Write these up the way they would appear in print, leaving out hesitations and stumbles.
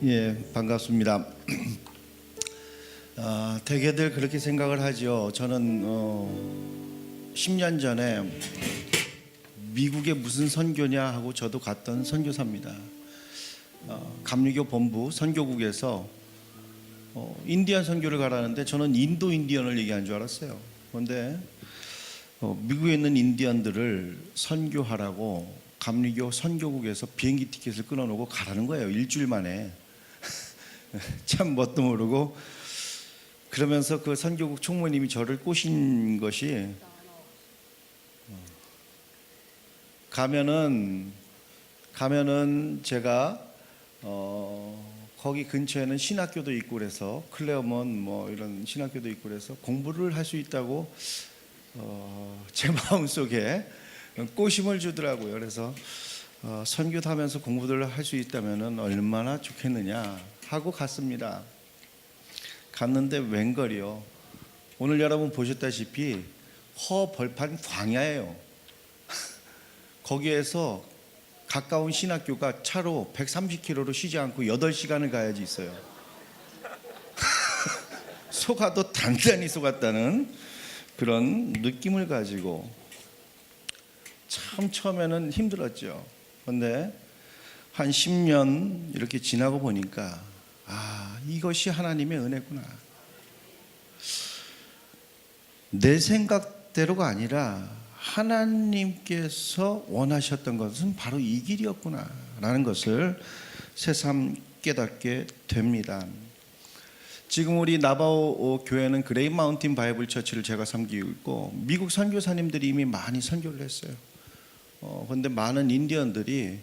예, 반갑습니다. 대개들 그렇게 생각을 하죠. 저는 10년 전에 미국에 무슨 선교냐 하고 저도 갔던 선교사입니다. 감리교 본부 선교국에서 인디안 선교를 가라는데 저는 인도 인디언을 얘기한 줄 알았어요. 그런데 미국에 있는 인디언들을 선교하라고 감리교 선교국에서 비행기 티켓을 끊어놓고 가라는 거예요. 일주일 만에. 참 뭣도 모르고 그러면서 그 선교국 총무님이 저를 꼬신 것이 가면은 제가 거기 근처에는 신학교도 있고 그래서 클레어먼 뭐 이런 신학교도 있고 그래서 공부를 할 수 있다고 제 마음속에 꼬심을 주더라고요. 그래서 선교도 하면서 공부를 할 수 있다면 얼마나 좋겠느냐 하고 갔습니다. 갔는데 웬걸이요. 오늘 여러분 보셨다시피 허벌판 광야예요. 거기에서 가까운 신학교가 차로 130km로 쉬지 않고 8시간을 가야지 있어요. 속아도 단단히 속았다는 그런 느낌을 가지고 참 처음에는 힘들었죠. 그런데 한 10년 이렇게 지나고 보니까 이것이 하나님의 은혜구나. 내 생각대로가 아니라 하나님께서 원하셨던 것은 바로 이 길이었구나 라는 것을 새삼 깨닫게 됩니다. 지금 우리 나바오 교회는 그레이 마운틴 바이블 처치를 제가 섬기고 있고 미국 선교사님들이 이미 많이 선교를 했어요. 그런데 많은 인디언들이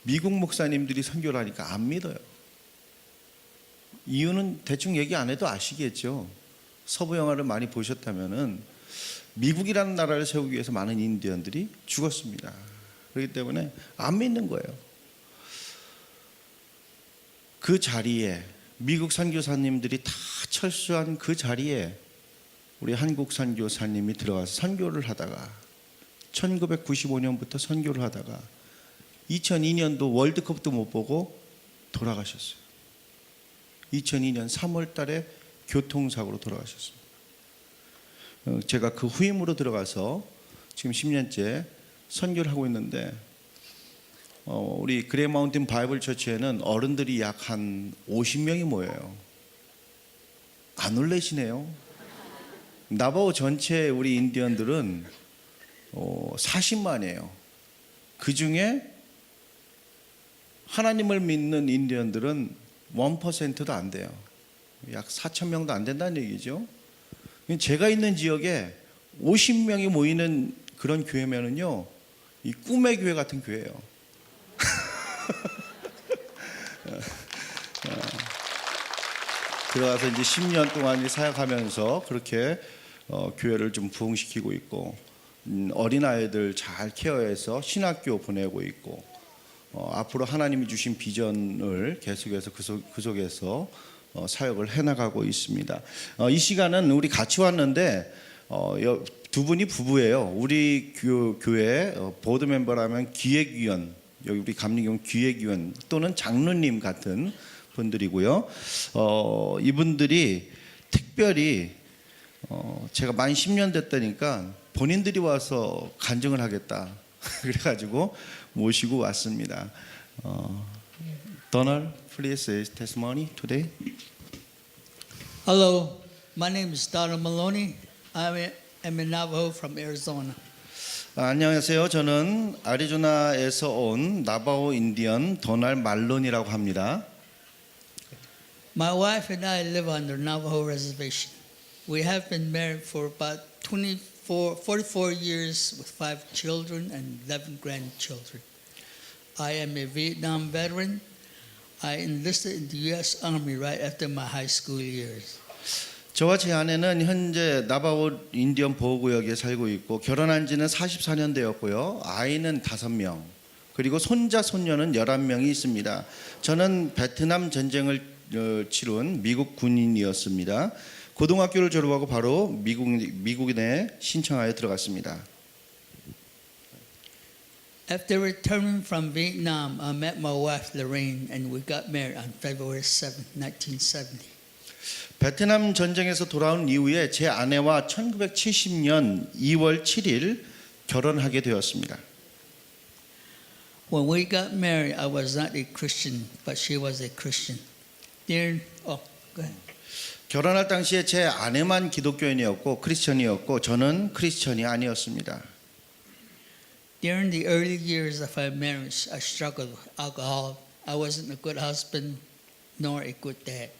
미국 목사님들이 선교를 하니까 안 믿어요. 이유는 대충 얘기 안 해도 아시겠죠. 서부 영화를 많이 보셨다면은 미국이라는 나라를 세우기 위해서 많은 인디언들이 죽었습니다. 그렇기 때문에 안 믿는 거예요. 그 자리에 미국 선교사님들이 다 철수한 그 자리에 우리 한국 선교사님이 들어가서 선교를 하다가 1995년부터 선교를 하다가 2002년도 월드컵도 못 보고 돌아가셨어요. 2002년 3월 달에 교통사고로 돌아가셨습니다. 제가 그 후임으로 들어가서 지금 10년째 선교를 하고 있는데 우리 그레이 마운틴 바이블 처치에는 어른들이 약 한 50명이 모여요. 안 놀라시네요. 나바오 전체 우리 인디언들은 40만이에요. 그 중에 하나님을 믿는 인디언들은 1%도 안 돼요. 약 4,000명도 안 된다는 얘기죠. 제가 있는 지역에 50명이 모이는 그런 교회면은요, 이 꿈의 교회 같은 교회예요. 들어가서 이제 10년 동안 사역하면서 그렇게 교회를 좀 부흥시키고 있고 어린아이들 잘 케어해서 신학교 보내고 있고 앞으로 하나님이 주신 비전을 계속해서 그 속에서 사역을 해나가고 있습니다. 이 시간은 우리 같이 왔는데 두 분이 부부예요. 우리 교회 보드 멤버라면 기획위원, 여기 우리 감리교 기획위원 또는 장로님 같은 분들이고요. 이분들이 특별히 제가 만 10년 됐다니까 본인들이 와서 간증을 하겠다 그래가지고 모시고 왔습니다. Donald, please say testimony today. Hello, my name is Donald Maloney. I'm a Navajo from Arizona. 안녕하세요. 저는 애리조나에서 온 나바오 인디언 도날 말론이라고 합니다. My wife and I live on the Navajo reservation. We have been married for about 44 years with 5 children and 11 grandchildren. I am a Vietnam veteran. I enlisted in the U.S. Army right after my high school years. 저와 제 아내는 현재 나바오 인디언 보호구역에 살고 있고 결혼한 지는 44년 되었고요. 아이는 5명, 그리고 손자, 손녀는 11명이 있습니다. 저는 베트남 전쟁을 치룬 미국 군인이었습니다. 고등학교를 졸업하고 바로 미국인에 신청하여 들어갔습니다. After returning from Vietnam, I met my wife Lorraine and we got married on February 7, 1970. 베트남 전쟁에서 돌아온 이후에 제 아내와 1970년 2월 7일 결혼하게 되었습니다. When we got married, I was not a Christian, but she was a Christian. Go ahead. 결혼할 당시에 제 아내만 기독교인이었고 크리스천이었고 저는 크리스천이 아니었습니다. During the early years of our marriage, I struggled with alcohol. I wasn't a good husband nor a good dad.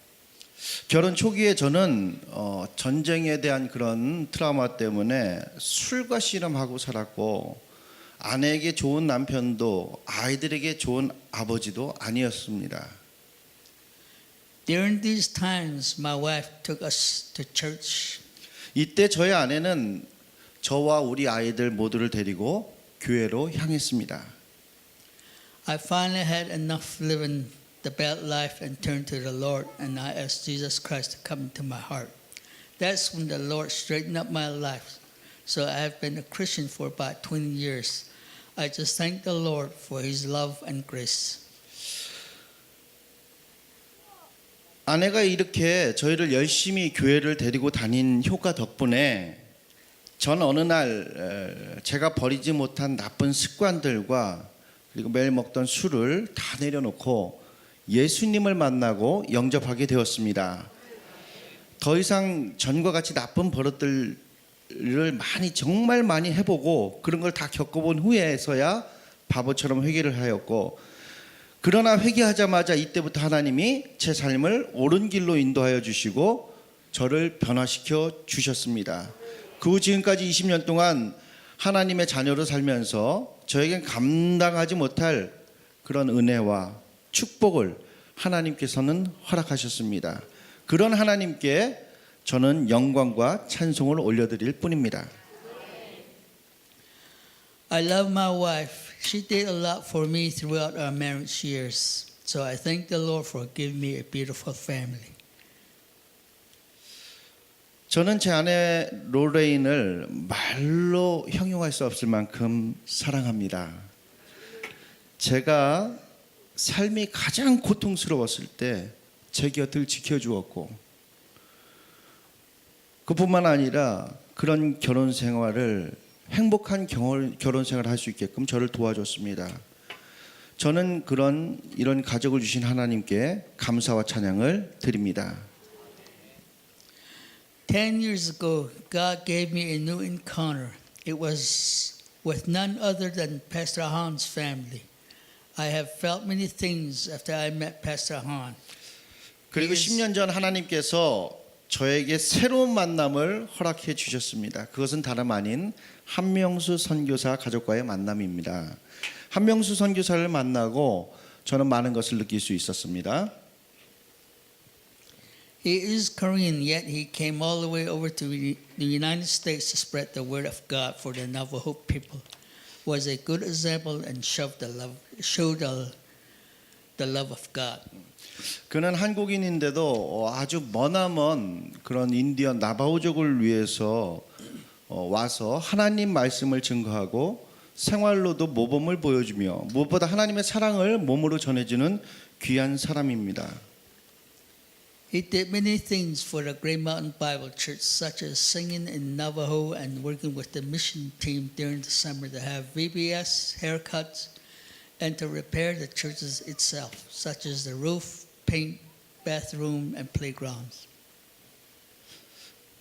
결혼 초기에 저는 전쟁에 대한 그런 트라우마 때문에 술과 씨름하고 살았고 아내에게 좋은 남편도 아이들에게 좋은 아버지도 아니었습니다. During these times, my wife took us to church. 이때 저희 아내는 저와 우리 아이들 모두를 데리고 교회로 향했습니다. I finally had enough living the bad life and turned to the Lord, and I asked Jesus Christ to come into my heart. That's when the Lord straightened up my life. So I have been a Christian for about 20 years. I just thank the Lord for His love and grace. 아내가 이렇게 저희를 열심히 교회를 데리고 다닌 효과 덕분에 전 어느 날 제가 버리지 못한 나쁜 습관들과 그리고 매일 먹던 술을 다 내려놓고 예수님을 만나고 영접하게 되었습니다. 더 이상 전과 같이 나쁜 버릇들을 정말 많이 해보고 그런 걸 다 겪어본 후에서야 바보처럼 회개를 하였고 그러나 회개하자마자 이때부터 하나님이 제 삶을 옳은 길로 인도하여 주시고 저를 변화시켜 주셨습니다. 그 후 지금까지 20년 동안 하나님의 자녀로 살면서 저에겐 감당하지 못할 그런 은혜와 축복을 하나님께서는 허락하셨습니다. 그런 하나님께 저는 영광과 찬송을 올려드릴 뿐입니다. I love my wife. She did a lot for me throughout our marriage years. So I thank the Lord for giving me a beautiful family. 저는 제 아내 로레인을 말로 형용할 수 없을 만큼 사랑합니다. 제가 삶이 가장 고통스러웠을 때 제 곁을 지켜주었고 그뿐만 아니라 그런 결혼 생활을 행복한 결혼 생활을 할 수 있게끔 저를 도와줬습니다. 저는 이런 가족을 주신 하나님께 감사와 찬양을 드립니다. 10 years ago, God gave me a new encounter. It was with none other than Pastor Han's family. I have felt many things after I met Pastor Han. 그리고 10년 전 하나님께서 저에게 새로운 만남을 허락해 주셨습니다. 그것은 다름 아닌 한명수 선교사 가족과의 만남입니다. 한명수 선교사를 만나고 저는 많은 것을 느낄 수 있었습니다. He is Korean, yet he came all the way over to the United States to spread the word of God for the Navajo people. Was a good example and showed the love of God. 그는 한국인인데도 아주 머나먼 그런 인디언 나바오족을 위해서 와서 하나님 말씀을 증거하고 생활로도 모범을 보여주며 무엇보다 하나님의 사랑을 몸으로 전해주는 귀한 사람입니다. He did many things for the Great Mountain Bible Church, such as singing in Navajo and working with the mission team during the summer to have VBS, haircuts, and to repair the churches itself, such as the roof, paint, bathroom, and playgrounds.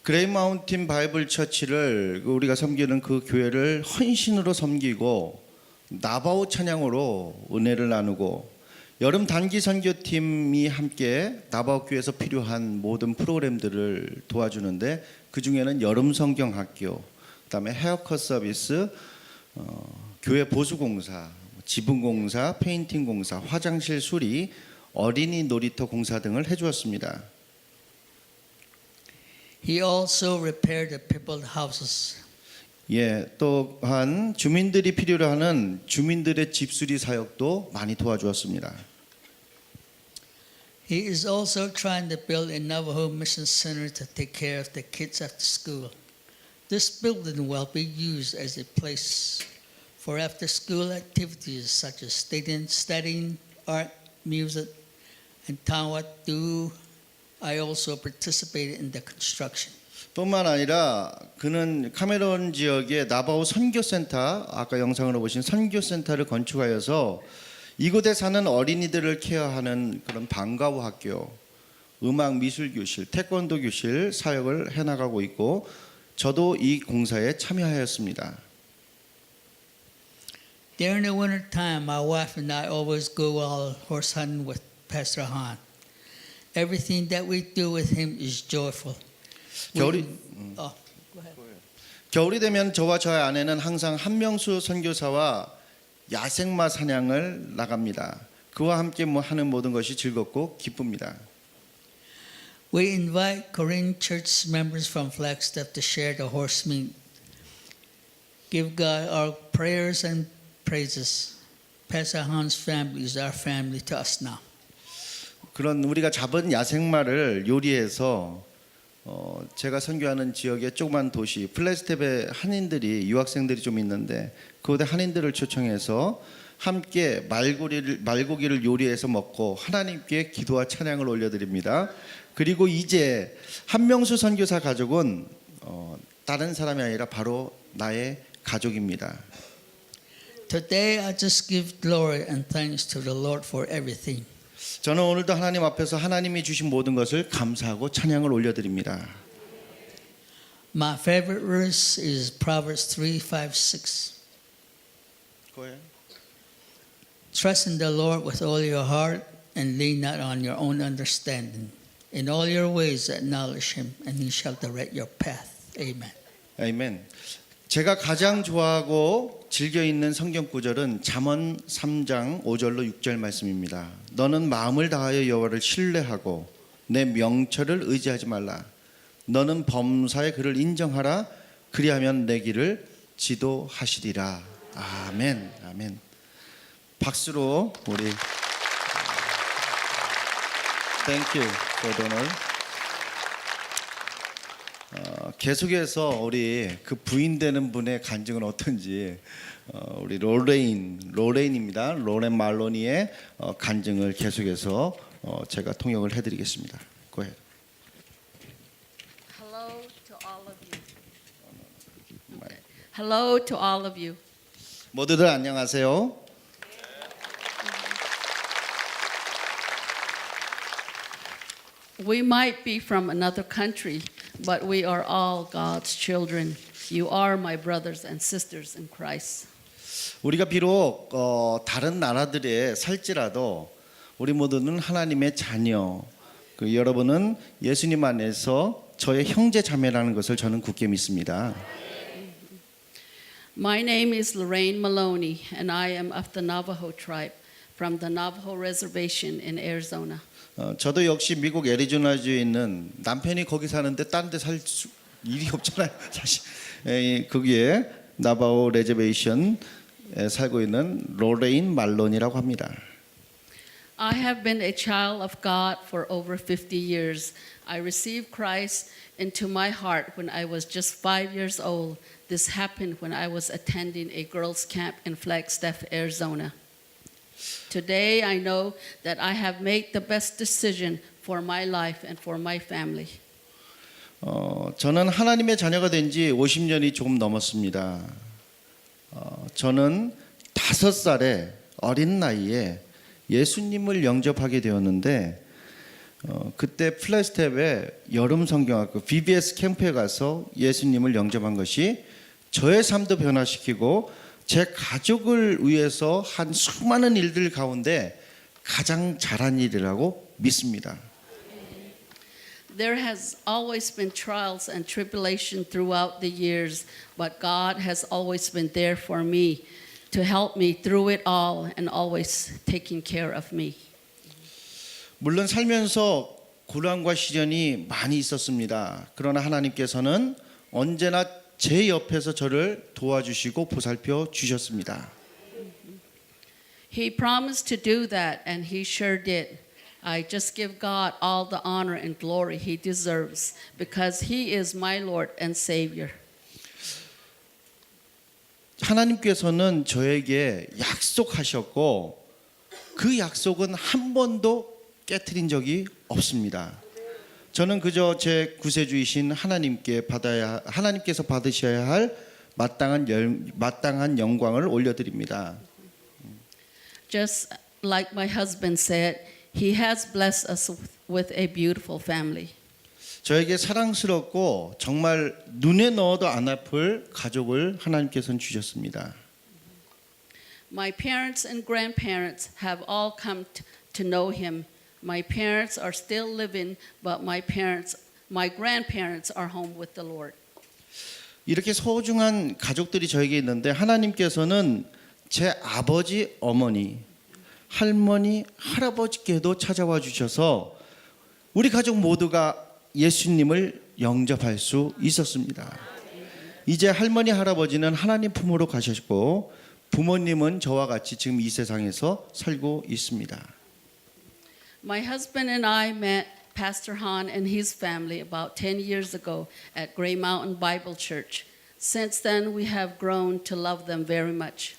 그레이 마운틴 바이블 처치를 우리가 섬기는 그 교회를 헌신으로 섬기고 나바오 찬양으로 은혜를 나누고 여름 단기 선교팀이 함께 나바오 교회에서 필요한 모든 프로그램들을 도와주는데 그 중에는 여름 성경 학교, 그다음에 헤어컷 서비스, 교회 보수 공사, 지붕 공사, 페인팅 공사, 화장실 수리, 어린이 놀이터 공사 등을 해주었습니다. He also repaired the people's houses. 또한 주민들이 필요로 하는 주민들의 집수리 사역도 많이 도와주었습니다. He is also trying to build a Navajo mission center to take care of the kids after school. This building will be used as a place for after-school activities such as studying art, music, and Tawatu. I also participated in the construction. 뿐만 아니라 그는 카메론 지역의 나바오 선교센터, 아까 영상으로 보신 선교센터를 건축하여서 이곳에 사는 어린이들을 케어하는 그런 방과후 학교, 음악 미술 교실, 태권도 교실 사역을 해나가고 있고 저도 이 공사에 참여하였습니다. During the winter time, my wife and I always go out horse hunting with Pastor Han. Everything that we do with him is joyful. 겨울이 Go ahead. 겨울이 되면 저와 저의 아내는 항상 한명수 선교사와 야생마 사냥을 나갑니다. 그와 함께 하는 모든 것이 즐겁고 기쁩니다. We invite Korean church members from Flagstaff to share the horse meat. Give God our prayers and praises. Pastor Han's family is our family to us now. 그런 우리가 잡은 야생마를 요리해서 제가 선교하는 지역의 조그만 도시 플래스텝에 한인들이 유학생들이 좀 있는데 그곳에 한인들을 초청해서 함께 말고기를 요리해서 먹고 하나님께 기도와 찬양을 올려드립니다. 그리고 이제 한명수 선교사 가족은 다른 사람이 아니라 바로 나의 가족입니다. Today I just give glory and thanks to the Lord for everything. 저는 오늘도 하나님 앞에서 하나님이 주신 모든 것을 감사하고 찬양을 올려드립니다. My favorite verse is Proverbs 3:5-6. Trust in the Lord with all your heart and lean not on your own understanding. In all your ways acknowledge him and he shall direct your path. Amen. 아멘. 제가 가장 좋아하고 즐겨 읽는 성경 구절은 잠언 3장 5절로 6절 말씀입니다. 너는 마음을 다하여 여호와를 신뢰하고 내 명철을 의지하지 말라. 너는 범사에 그를 인정하라. 그리하면 내 길을 지도하시리라. 아멘. 아멘. 박수로 우리 Thank you for the honor. 계속해서 우리 그 부인 되는 분의 간증은 어떤지 우리 로레인입니다. 로렌 말로니의 간증을 계속해서 제가 통역을 해드리겠습니다. Go ahead. Hello to all of you. Hello to all of you. 모두들 안녕하세요. We might be from another country, but we are all God's children. You are my brothers and sisters in Christ. 우리가 비록 다른 나라들에 살지라도 우리 모두는 하나님의 자녀. 여러분은 예수님 안에서 저의 형제 자매라는 것을 저는 굳게 믿습니다. My name is Lorraine Maloney, and I am of the Navajo tribe from the Navajo Reservation in Arizona. 저도 역시 미국 애리조나주에 있는 남편이 거기 사는데 딴 데 살 일이 없잖아요. 사실 거기에 나바오 레저베이션에 살고 있는 로레인 말론이라고 합니다. I have been a child of God for over 50 years. I received Christ into my heart when I was just 5 years old. This happened when I was attending a girls' camp in Flagstaff, Arizona. Today I know that I have made the best decision for my life and for my family. 저는 하나님의 자녀가 된 지 50년이 조금 넘었습니다. 저는 5살에 어린 나이에 예수님을 영접하게 되었는데 그때 플래스텝의 여름 성경학교 VBS 캠프에 가서 예수님을 영접한 것이 저의 삶도 변화시키고 제 가족을 위해서 한 수많은 일들 가운데 가장 잘한 일이라고 믿습니다. There has always been trials and tribulation throughout the years, but God has always been there for me to help me through it all and always taking care of me. 물론 살면서 고난과 시련이 많이 있었습니다. 그러나 하나님께서는 언제나 제 옆에서 저를 도와주시고 보살펴 주셨습니다. He promised to do that, and He sure did. I just give God all the honor and glory He deserves because He is my Lord and Savior. 하나님께서는 저에게 약속하셨고 그 약속은 한 번도 깨트린 적이 없습니다. 저는 그저 제 구세주이신 하나님께서 받으셔야 할 마땅한 영광을 올려드립니다. Just like my husband said, he has blessed us with a beautiful family. 저에게 사랑스럽고 정말 눈에 넣어도 안 아플 가족을 하나님께서는 주셨습니다. My parents and grandparents have all come to know him. My parents are still living, but my grandparents are home with the Lord. 이렇게 소중한 가족들이 저에게 있는데 하나님께서는 제 아버지, 어머니, 할머니, 할아버지께도 찾아와 주셔서 우리 가족 모두가 예수님을 영접할 수 있었습니다. 이제 할머니, 할아버지는 하나님 품으로 가셨고 부모님은 저와 같이 지금 이 세상에서 살고 있습니다. My husband and I met Pastor Han and his family about 10 years ago at Gray Mountain Bible Church. Since then, we have grown to love them very much.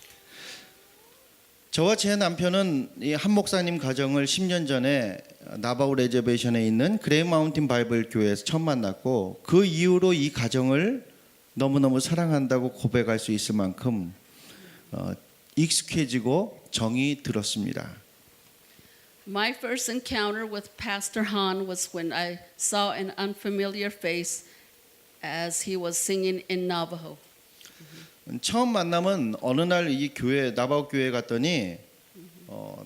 저와 제 남편은 이 한 목사님 가정을 10년 전에 나바우 레저베이션에 있는 그레이 마운틴 바이블 교회에서 처음 만났고 그 이후로 이 가정을 너무너무 사랑한다고 고백할 수 있을 만큼 익숙해지고 정이 들었습니다. My first encounter with Pastor Han was when I saw an unfamiliar face as he was singing in Navajo. 처음 만남은 어느 날 이 교회 나바우 교회에 갔더니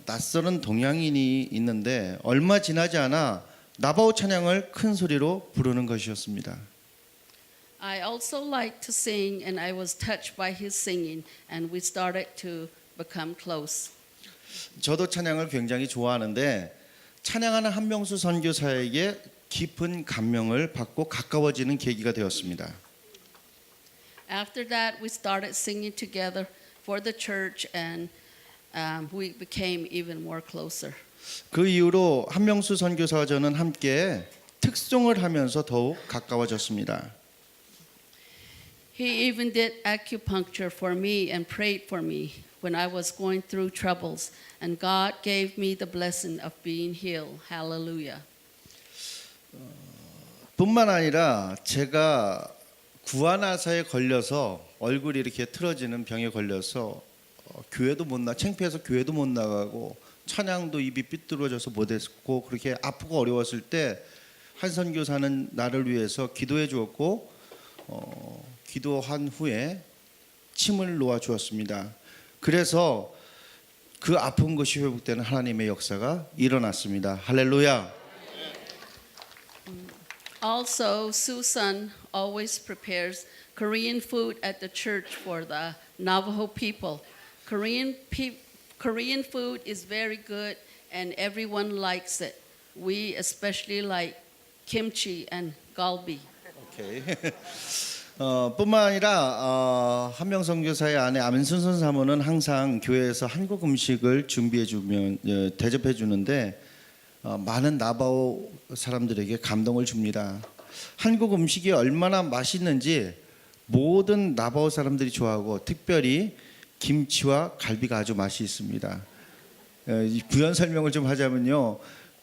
낯설은 동양인이 있는데 얼마 지나지 않아 나바우 찬양을 큰 소리로 부르는 것이었습니다. I also liked to sing and I was touched by his singing and we started to become close. 저도 찬양을 굉장히 좋아하는데 찬양하는 한명수 선교사에게 깊은 감명을 받고 가까워지는 계기가 되었습니다. After that, we started singing together for the church and we became even more closer. 그 이후로 한명수 선교사와 저는 함께 특송을 하면서 더욱 가까워졌습니다. He even did acupuncture for me and prayed for me when I was going through troubles, and God gave me the blessing of being healed. Hallelujah. 뿐만 아니라 제가 구안화사에 걸려서 얼굴이 이렇게 틀어지는 병에 걸려서 교회도 창피해서 교회도 못 나가고 찬양도 입이 삐뚤어져서 못했고 그렇게 아프고 어려웠을 때 한 선교사는 나를 위해서 기도해 주었고 기도한 후에 침을 놓아 주었습니다. 그래서 그 아픈 것이 회복되는 하나님의 역사가 일어났습니다. 할렐루야. Also, Susan always prepares Korean food at the church for the Navajo people. Korean food is very good and everyone likes it. We especially like kimchi and galbi. 오케이. 뿐만 아니라 한명선교사의 아내 안순선 사모는 항상 교회에서 한국 음식을 준비해 주면 대접해 주는데 많은 나바오 사람들에게 감동을 줍니다. 한국 음식이 얼마나 맛있는지 모든 나바오 사람들이 좋아하고 특별히 김치와 갈비가 아주 맛이 있습니다. 부연 설명을 좀 하자면요.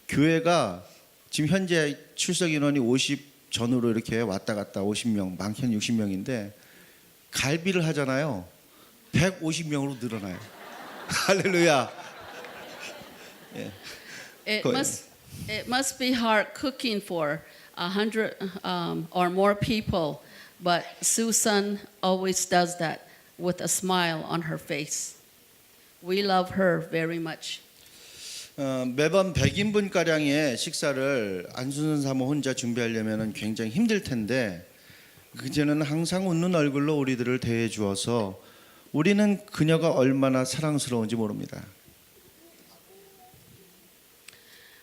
교회가 지금 현재 출석 인원이 50 전후로 이렇게 왔다 갔다 50명, 많게는 60명인데 갈비를 하잖아요. 150명으로 늘어나요. 할렐루야. 예. It must be hard cooking for 100 or more people, but Susan always does that with a smile on her face. We love her very much. 매번 100인분 가량의 식사를 안순선 사모 혼자 준비하려면 굉장히 힘들 텐데 그제는 항상 웃는 얼굴로 우리들을 대해 주어서 우리는 그녀가 얼마나 사랑스러운지 모릅니다.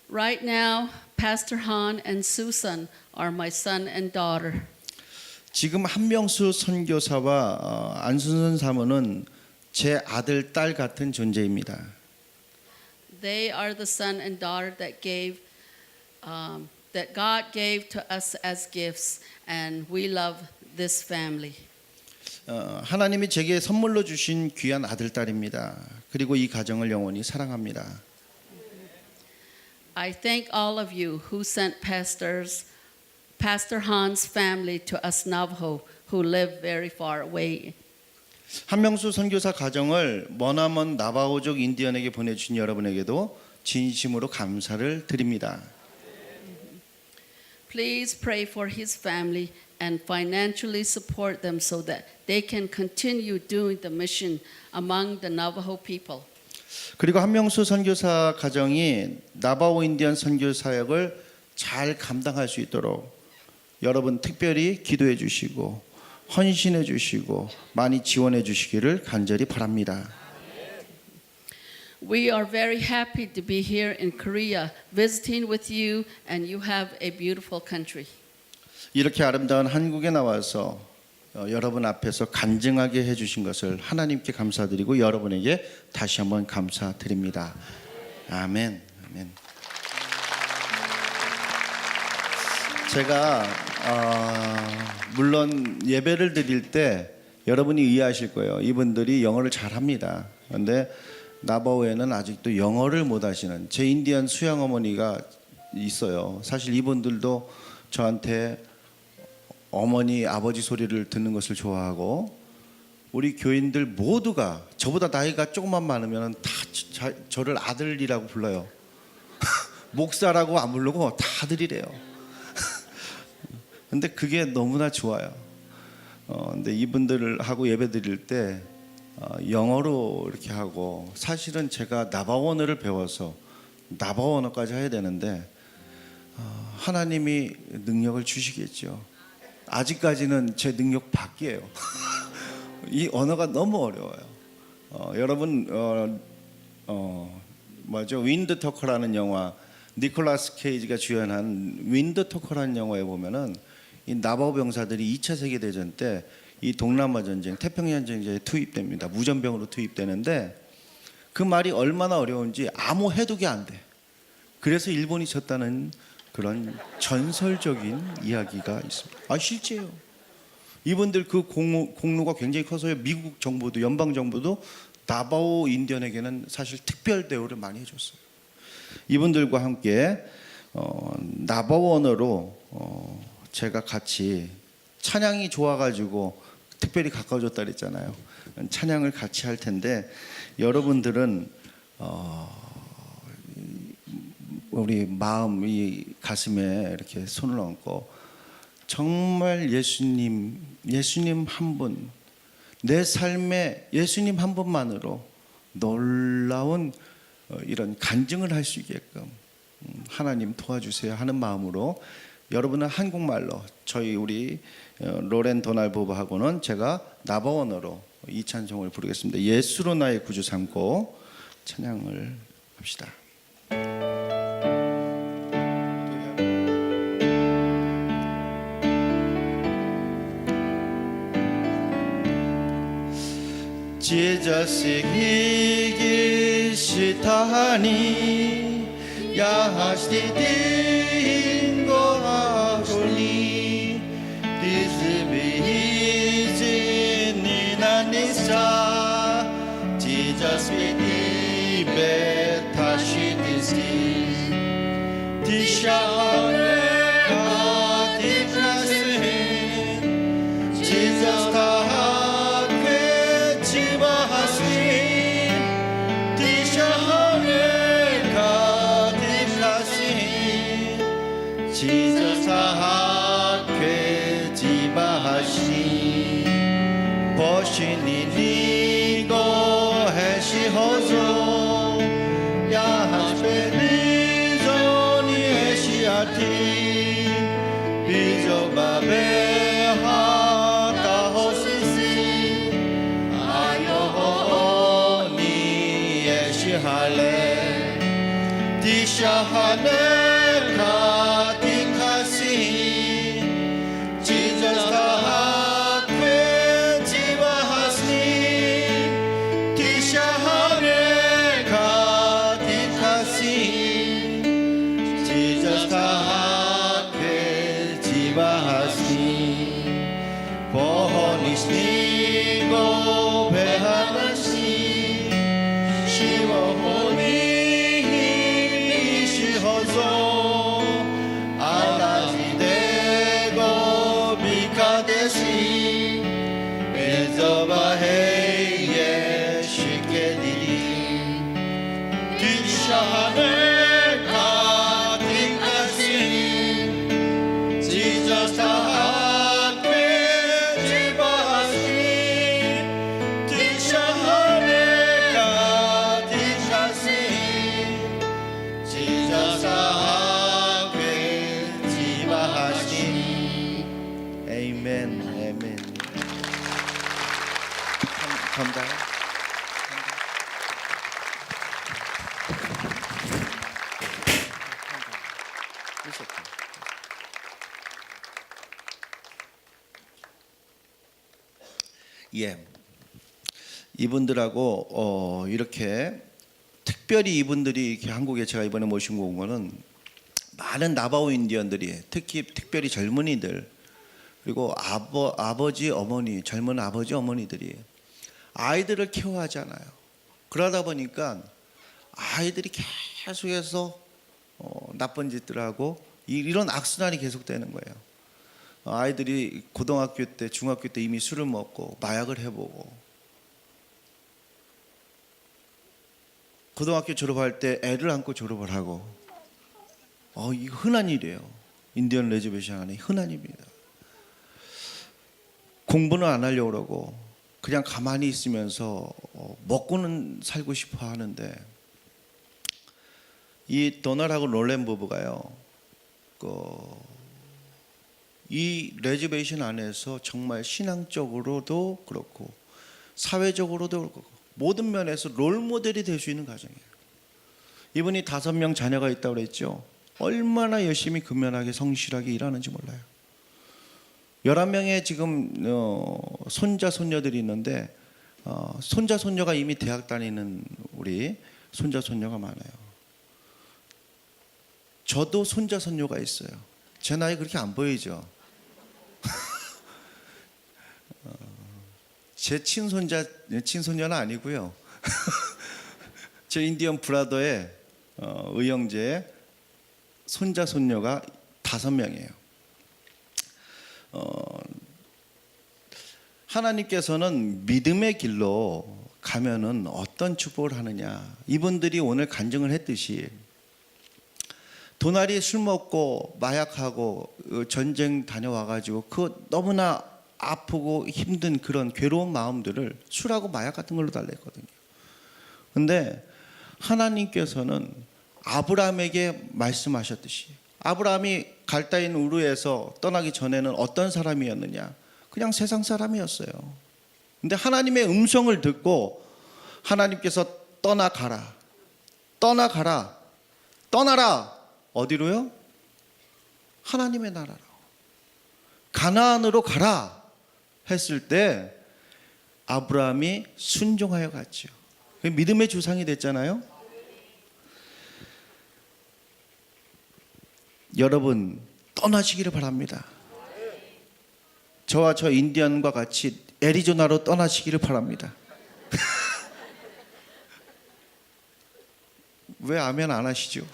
Right now, Pastor Han and Susan are my son and daughter. 지금 한명수 선교사와 안순선 사모는 제 아들, 딸 같은 존재입니다. They are the son and daughter that God gave to us as gifts, and we love this family. 하나님이 제게 선물로 주신 귀한 아들 딸입니다. 그리고 이 가정을 영원히 사랑합니다. I thank all of you who sent Pastor Han's family to us Navajo who live very far away. 한명수 선교사 가정을 머나먼 나바오족 인디언에게 보내주신 여러분에게도 진심으로 감사를 드립니다. Please pray for his family and financially support them so that they can continue doing the mission among the Navajo people. 그리고 한명수 선교사 가정이 나바오 인디언 선교 사역을 잘 감당할 수 있도록 여러분 특별히 기도해 주시고 헌신해 주시고 많이 지원해 주시기를 간절히 바랍니다. We are very happy to be here in Korea visiting with you, and you have a beautiful country. 이렇게 아름다운 한국에 나와서 여러분 앞에서 간증하게 해주신 것을 하나님께 감사드리고 여러분에게 다시 한번 감사드립니다. 아멘. 아멘. 제가 물론 예배를 드릴 때 여러분이 이해하실 거예요. 이분들이 영어를 잘합니다. 그런데 나바오에는 아직도 영어를 못하시는 제 인디언 수양 어머니가 있어요. 사실 이분들도 저한테 어머니 아버지 소리를 듣는 것을 좋아하고 우리 교인들 모두가 저보다 나이가 조금만 많으면 다 저를 아들이라고 불러요. 목사라고 안 부르고 다 아들이래요. 근데 그게 너무나 좋아요. 근데 이분들하고 예배 드릴 때 영어로 이렇게 하고 사실은 제가 나바오 언어를 배워서 나바오 언어까지 해야 되는데 하나님이 능력을 주시겠죠. 아직까지는 제 능력 밖이에요. 이 언어가 너무 어려워요. 여러분 뭐죠? 윈드 터커라는 영화 니콜라스 케이지가 주연한 윈드 터커라는 영화에 보면은 이 나바오 병사들이 2차 세계 대전 때 이 동남아 전쟁, 태평양 전쟁에 투입됩니다. 무전병으로 투입되는데 그 말이 얼마나 어려운지 아무 해독이 안 돼. 그래서 일본이 졌다는 그런 전설적인 이야기가 있습니다. 실제예요. 이분들 그 공로가 굉장히 커서요. 미국 정부도 연방 정부도 나바오 인디언에게는 사실 특별 대우를 많이 해줬어요. 이분들과 함께 나바오 언어로 제가 같이 찬양이 좋아가지고 특별히 가까워졌다 그랬잖아요. 찬양을 같이 할 텐데 여러분들은 우리 마음, 이 가슴에 이렇게 손을 얹고 정말 예수님 한 분, 내 삶에 예수님 한 분만으로 놀라운 이런 간증을 할 수 있게끔 하나님 도와주세요 하는 마음으로 여러분은 한국말로 저희 우리 로렌 도날 부부하고는 제가 나바오 언어로 이 찬송을 부르겠습니다. 예수로 나의 구주 삼고 찬양을 합시다. Jesus 이기시다니 야하시딘 거하소니 디스비이지니나니사 Jesus 이베타시디시 디샤네가 디크라스힌 Jesus 다하게 지바하신 디샤네가 디크라스힌 Jesus 다하게 지바하신 버시니 니고 해시호소 야하스베니조니 해시아티 비조바베하다호시시 아요호니 해시할레 디샤하네카 디카시 Jesus 다하que 지바하스니 디샤하네카 디카시 Jesus 다하que 지바하스니 보니스니 주소서 아나지 되고 미카데시 에서바헤이에 쉽게 디리 뒷샤하늘 가득하신 지저스 앞에 지바하신 뒷샤하늘 가득하신 지저스 앞에 지바하신 에이멘 에이멘 감사합니다. 예, 이분들하고 이렇게 특별히 이분들이 이렇게 한국에 제가 이번에 모시고 온 거는 많은 나바오 인디언들이 특별히 젊은이들 그리고 아버지 어머니 젊은 아버지 어머니들이 아이들을 케어하잖아요. 그러다 보니까 아이들이 계속해서 나쁜 짓들 하고 이런 악순환이 계속되는 거예요. 아이들이 고등학교 때 중학교 때 이미 술을 먹고 마약을 해보고 고등학교 졸업할 때 애를 안고 졸업을 하고 이거 흔한 일이에요. 인디언 레저베이션 안에 흔한 일입니다. 공부는 안 하려고 그러고 그냥 가만히 있으면서 먹고는 살고 싶어 하는데 이 도널하고 롤렌 부부가요. 이 레저베이션 안에서 정말 신앙적으로도 그렇고 사회적으로도 그렇고 모든 면에서 롤모델이 될 수 있는 가정이에요. 이분이 5명 자녀가 있다고 그랬죠. 얼마나 열심히 근면하게 성실하게 일하는지 몰라요. 11명의 지금 손자 손녀들이 있는데 손자 손녀가 이미 대학 다니는 우리 손자 손녀가 많아요. 저도 손자 손녀가 있어요. 제 나이 그렇게 안 보이죠. 제 친손녀는 아니고요. 제 인디언 브라더의 의형제의 손자 손녀가 5명이에요. 하나님께서는 믿음의 길로 가면은 어떤 축복을 하느냐. 이분들이 오늘 간증을 했듯이 도날이 술 먹고 마약하고 전쟁 다녀와가지고 그 너무나 아프고 힘든 그런 괴로운 마음들을 술하고 마약 같은 걸로 달랬거든요. 근데 하나님께서는 아브라함에게 말씀하셨듯이 아브라함이 갈다인 우르에서 떠나기 전에는 어떤 사람이었느냐? 그냥 세상 사람이었어요. 근데 하나님의 음성을 듣고 하나님께서 떠나가라. 떠나가라. 떠나라. 어디로요? 하나님의 나라로. 가나안으로 가라 했을 때 아브라함이 순종하여 갔죠. 믿음의 조상이 됐잖아요. 여러분 떠나시기를 바랍니다. 저와 저 인디언과 같이 애리조나로 떠나시기를 바랍니다. 왜 아멘 안 하시죠?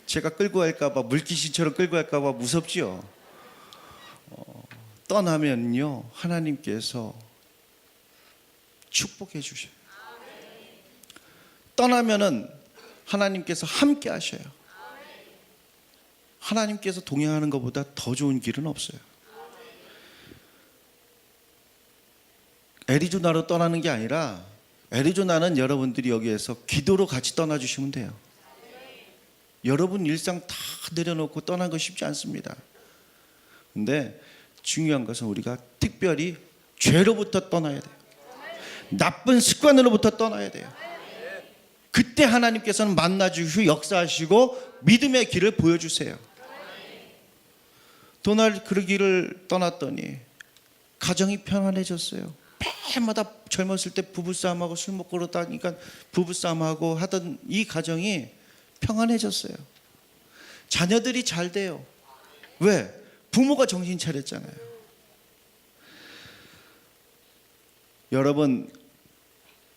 제가 끌고 갈까봐 물귀신처럼 끌고 갈까봐 무섭지요. 떠나면요 하나님께서 축복해 주셔요. 떠나면은 하나님께서 함께 하셔요. 하나님께서 동행하는 것보다 더 좋은 길은 없어요. 애리조나로 떠나는 게 아니라 애리조나는 여러분들이 여기에서 기도로 같이 떠나주시면 돼요. 여러분 일상 다 내려놓고 떠난 거 쉽지 않습니다. 근데 중요한 것은 우리가 특별히 죄로부터 떠나야 돼요. 나쁜 습관으로부터 떠나야 돼요. 그때 하나님께서는 만나주시고 역사하시고 믿음의 길을 보여주세요. 도날 그 길을 떠났더니 가정이 평안해졌어요. 매일마다 젊었을 때 부부싸움하고 술 먹고 그러다니까 부부싸움하고 하던 이 가정이 평안해졌어요. 자녀들이 잘 돼요. 왜? 부모가 정신 차렸잖아요. 여러분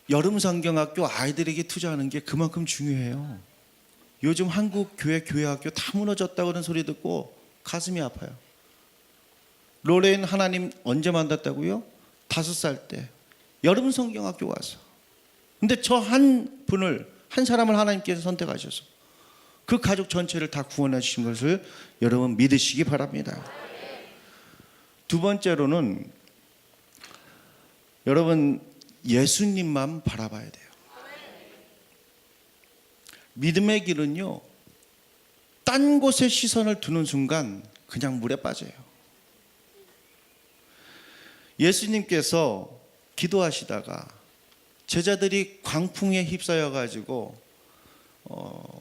여름성경학교 아이들에게 투자하는 게 그만큼 중요해요. 요즘 한국 교회학교 다 무너졌다고 그런 소리 듣고 가슴이 아파요. 로레인 하나님 언제 만났다고요? 5살 때 여러분 성경학교 와서. 근데 저 한 분을, 한 사람을 하나님께서 선택하셔서 그 가족 전체를 다 구원해 주신 것을 여러분 믿으시기 바랍니다. 두 번째로는 여러분 예수님만 바라봐야 돼요. 믿음의 길은요, 딴 곳에 시선을 두는 순간 그냥 물에 빠져요. 예수님께서 기도하시다가 제자들이 광풍에 휩싸여 가지고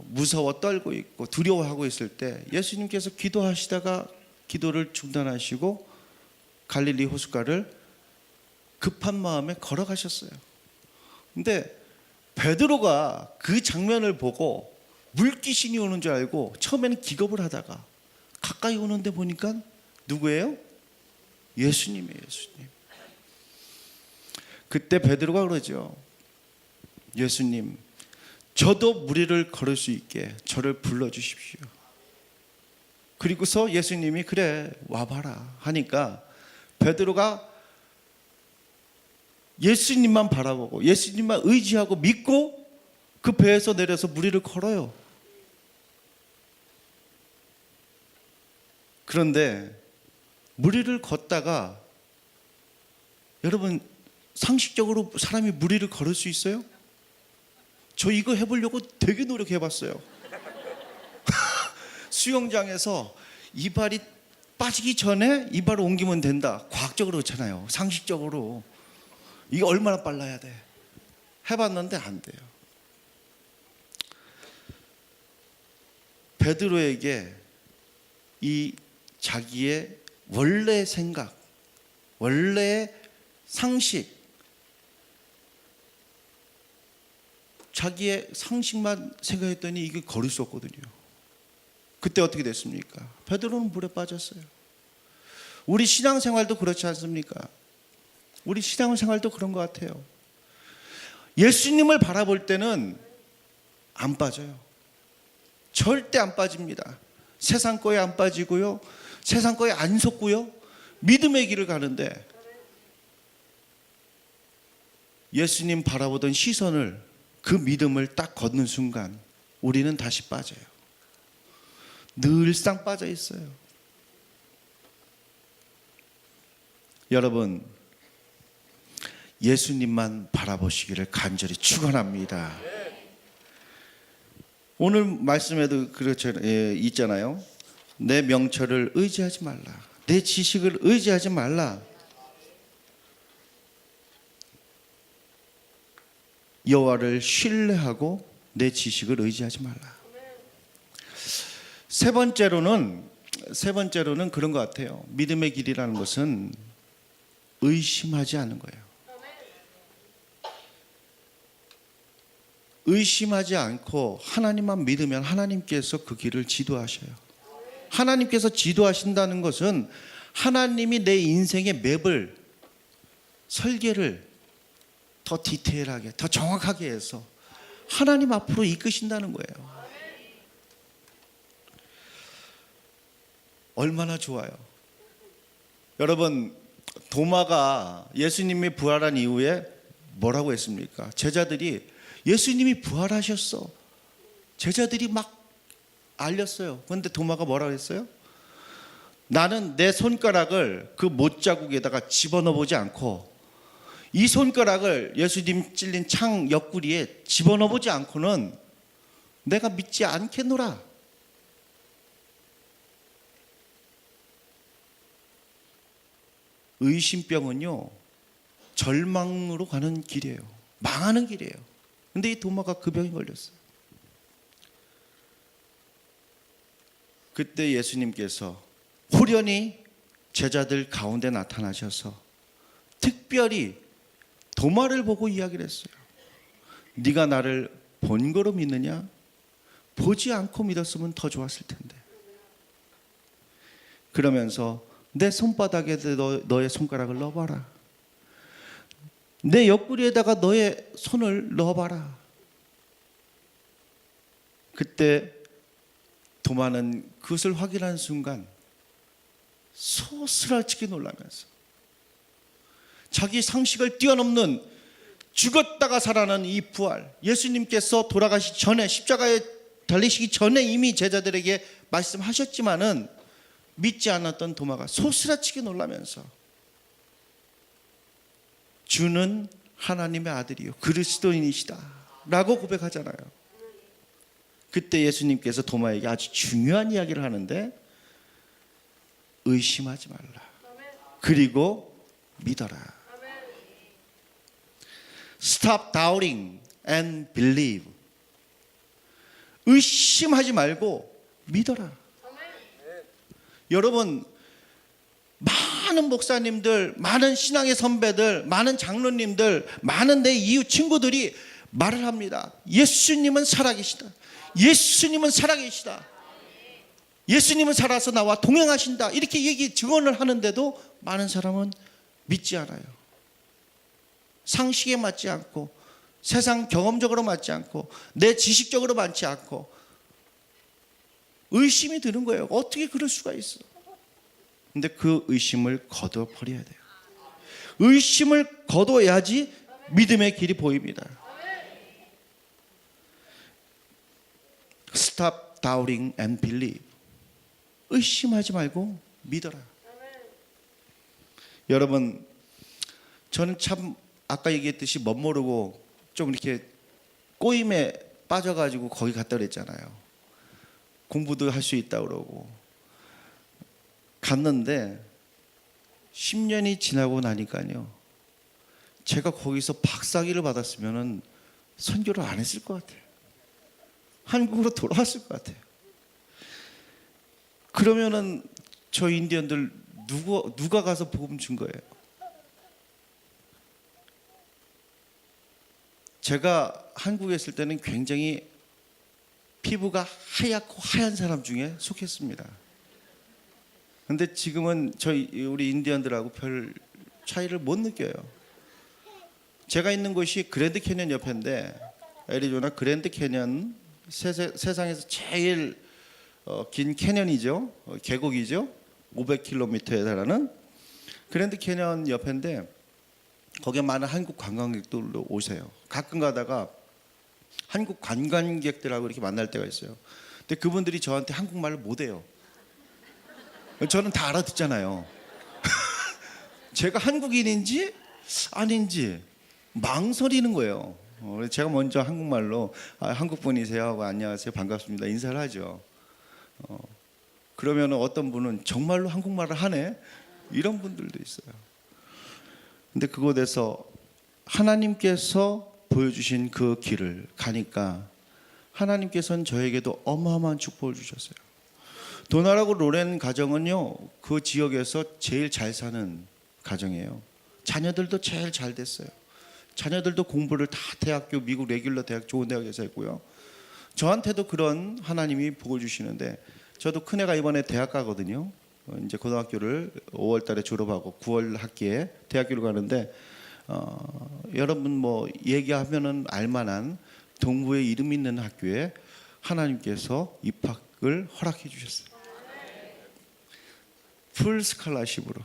무서워 떨고 있고 두려워하고 있을 때 예수님께서 기도하시다가 기도를 중단하시고 갈릴리 호숫가를 급한 마음에 걸어가셨어요. 근데 베드로가 그 장면을 보고 물귀신이 오는 줄 알고 처음에는 기겁을 하다가 가까이 오는데 보니까 누구예요? 예수님이에요. 예수님. 그때 베드로가 그러죠. 예수님, 저도 무리를 걸을 수 있게 저를 불러주십시오. 그리고서 예수님이 그래 와봐라 하니까 베드로가 예수님만 바라보고 예수님만 의지하고 믿고 그 배에서 내려서 무리를 걸어요. 그런데 무리를 걷다가 여러분 상식적으로 사람이 무리를 걸을 수 있어요? 저 이거 해보려고 되게 노력해봤어요. 수영장에서 이발이 빠지기 전에 이발을 옮기면 된다. 과학적으로 그렇잖아요. 상식적으로. 이게 얼마나 빨라야 돼. 해봤는데 안 돼요. 베드로에게 이 자기의 원래 생각, 원래 상식, 자기의 상식만 생각했더니 이게 걸을 수 없거든요. 그때 어떻게 됐습니까? 베드로는 물에 빠졌어요. 우리 신앙생활도 그렇지 않습니까? 우리 신앙생활도 그런 것 같아요. 예수님을 바라볼 때는 안 빠져요. 절대 안 빠집니다. 세상 거에 안 빠지고요. 세상 거에 안 속고요. 믿음의 길을 가는데 예수님 바라보던 시선을, 그 믿음을 딱 걷는 순간 우리는 다시 빠져요. 늘상 빠져 있어요. 여러분, 예수님만 바라보시기를 간절히 축원합니다. 오늘 말씀에도 그렇죠, 있잖아요. 내 명철을 의지하지 말라. 내 지식을 의지하지 말라. 여호와를 신뢰하고 내 지식을 의지하지 말라. 세 번째로는 그런 것 같아요. 믿음의 길이라는 것은 의심하지 않는 거예요. 의심하지 않고 하나님만 믿으면 하나님께서 그 길을 지도하셔요. 하나님께서 지도하신다는 것은 하나님이 내 인생의 맵을, 설계를 더 디테일하게, 더 정확하게 해서 하나님 앞으로 이끄신다는 거예요. 얼마나 좋아요. 여러분, 도마가 예수님이 부활한 이후에 뭐라고 했습니까? 제자들이 예수님이 부활하셨어. 제자들이 막 알렸어요. 그런데 도마가 뭐라고 했어요? 나는 내 손가락을 그 못자국에다가 집어넣어 보지 않고, 이 손가락을 예수님 찔린 창 옆구리에 집어넣어 보지 않고는 내가 믿지 않겠노라. 의심병은요, 절망으로 가는 길이에요. 망하는 길이에요. 근데 이 도마가 그 병에 걸렸어요. 그때 예수님께서 호련히 제자들 가운데 나타나셔서 특별히 도마를 보고 이야기를 했어요. 네가 나를 본 거로 믿느냐? 보지 않고 믿었으면 더 좋았을 텐데. 그러면서 내 손바닥에 너의 손가락을 넣어봐라. 내 옆구리에다가 너의 손을 넣어봐라. 그때 도마는 그것을 확인한 순간 소스라치게 놀라면서 자기 상식을 뛰어넘는 죽었다가 살아나는 이 부활, 예수님께서 돌아가시기 전에, 십자가에 달리시기 전에 이미 제자들에게 말씀하셨지만은 믿지 않았던 도마가 소스라치게 놀라면서 주는 하나님의 아들이요 그리스도인이시다 라고 고백하잖아요. 그때 예수님께서 도마에게 아주 중요한 이야기를 하는데, 의심하지 말라, 그리고 믿어라. Stop doubting and believe. 의심하지 말고 믿어라. 여러분, 많은 목사님들, 많은 신앙의 선배들, 많은 장로님들, 많은 내 이웃 친구들이 말을 합니다. 예수님은 살아계시다. 예수님은 살아계시다. 예수님은 살아서 나와 동행하신다. 이렇게 증언을 하는데도 많은 사람은 믿지 않아요. 상식에 맞지 않고, 세상 경험적으로 맞지 않고, 내 지식적으로 맞지 않고 의심이 드는 거예요. 어떻게 그럴 수가 있어? 근데 그 의심을 거둬버려야 돼요. 의심을 거둬야지 믿음의 길이 보입니다. Stop doubting and believe. 의심하지 말고 믿어라. 여러분, 저는 참 아까 얘기했듯이 멋모르고 좀 이렇게 꼬임에 빠져가지고 거기 갔다 그랬잖아요. 공부도 할 수 있다 그러고 갔는데 10년이 지나고 나니까요, 제가 거기서 박사학위를 받았으면은 선교를 안 했을 것 같아요. 한국으로 돌아왔을 것 같아요. 그러면은 저 인디언들 누가 가서 복음 준 거예요? 제가 한국에 있을 때는 굉장히 피부가 하얗고 하얀 사람 중에 속했습니다. 근데 지금은 우리 인디언들하고 별 차이를 못 느껴요. 제가 있는 곳이 그랜드 캐년 옆인데, 애리조나 그랜드 캐년, 세상에서 제일 긴 캐년이죠. 계곡이죠. 500km에 달하는 그랜드 캐년 옆인데, 거기에 많은 한국 관광객들도 오세요. 가끔 가다가 한국 관광객들하고 이렇게 만날 때가 있어요. 근데 그분들이 저한테 한국말을 못해요. 저는 다 알아듣잖아요. 제가 한국인인지 아닌지 망설이는 거예요. 제가 먼저 한국말로 한국 분이세요 하고 안녕하세요 반갑습니다 인사를 하죠. 그러면 어떤 분은 정말로 한국말을 하네, 이런 분들도 있어요. 근데 그곳에서 하나님께서 보여주신 그 길을 가니까 하나님께서는 저에게도 어마어마한 축복을 주셨어요. 도나라고 로렌 가정은요, 그 지역에서 제일 잘 사는 가정이에요. 자녀들도 제일 잘 됐어요. 자녀들도 공부를 다 대학교, 미국 레귤러 대학, 좋은 대학에서 했고요. 저한테도 그런 하나님이 복을 주시는데, 저도 큰애가 이번에 대학 가거든요. 이제 고등학교를 5월 달에 졸업하고 9월 학기에 대학교를 가는데, 여러분 뭐 얘기하면은 알만한 동부에 이름 있는 학교에 하나님께서 입학을 허락해 주셨어요. 풀 스칼라십으로.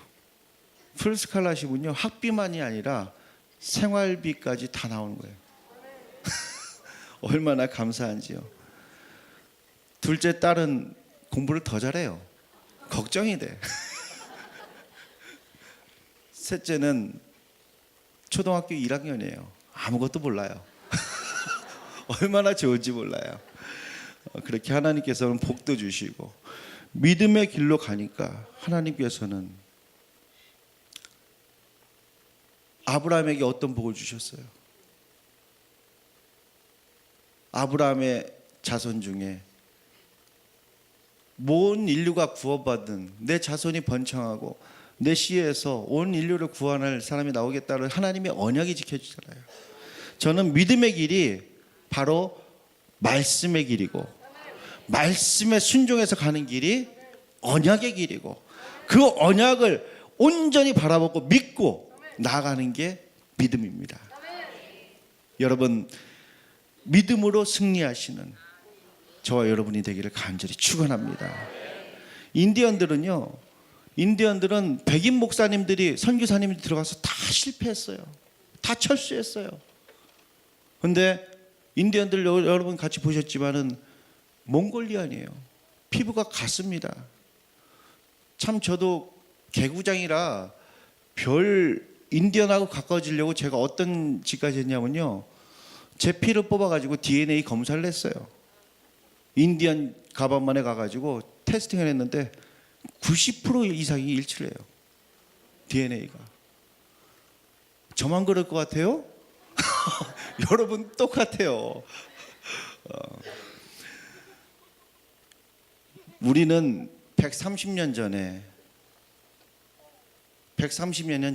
풀 스칼라십은요, 학비만이 아니라 생활비까지 다 나오는 거예요. 얼마나 감사한지요. 둘째 딸은 공부를 더 잘해요. 걱정이 돼. 셋째는 초등학교 1학년이에요. 아무것도 몰라요. 얼마나 좋은지 몰라요. 그렇게 하나님께서는 복도 주시고, 믿음의 길로 가니까 하나님께서는 아브라함에게 어떤 복을 주셨어요? 아브라함의 자손 중에 온 인류가 구원받은, 내 자손이 번창하고 내 씨에서 온 인류를 구원할 사람이 나오겠다는 하나님의 언약이 지켜지잖아요. 저는 믿음의 길이 바로 말씀의 길이고, 말씀에 순종해서 가는 길이 언약의 길이고, 그 언약을 온전히 바라보고 믿고 나아가는 게 믿음입니다. 여러분, 믿음으로 승리하시는, 저와 여러분이 되기를 간절히 축원합니다. 인디언들은 백인 목사님들이 선교사님들이 들어가서 다 실패했어요. 다 철수했어요. 근데 인디언들 여러분 같이 보셨지만은 몽골리안이에요. 피부가 같습니다. 참 저도 개구장이라 별 인디언하고 가까워지려고 제가 어떤 짓까지 했냐면요. 제 피를 뽑아가지고 DNA 검사를 했어요. 인디언 가반만에 가가지고 테스팅을 했는데 90% 이상이 일치를 해요. DNA가. 저만 그럴 것 같아요? 여러분 똑같아요. 우리는 130년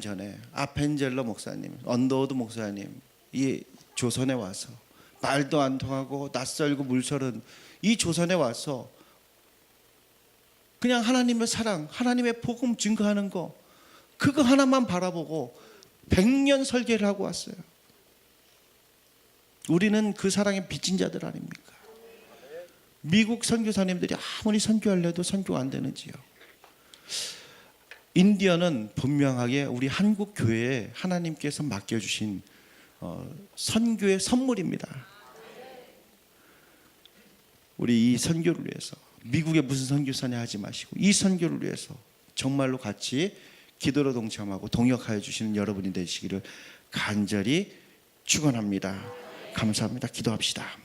전에 아펜젤러 목사님, 언더우드 목사님 이 조선에 와서 말도 안 통하고 낯설고 물설은 이 조선에 와서 그냥 하나님의 사랑, 하나님의 복음 증거하는 거 그거 하나만 바라보고 100년 설계를 하고 왔어요. 우리는 그 사랑의 빚진 자들 아닙니까? 미국 선교사님들이 아무리 선교하려도 선교가 안 되는지요. 인디언은 분명하게 우리 한국 교회에 하나님께서 맡겨주신 선교의 선물입니다. 우리 이 선교를 위해서 미국에 무슨 선교사냐 하지 마시고 이 선교를 위해서 정말로 같이 기도로 동참하고 동역하여 주시는 여러분이 되시기를 간절히 축원합니다. 감사합니다. 기도합시다.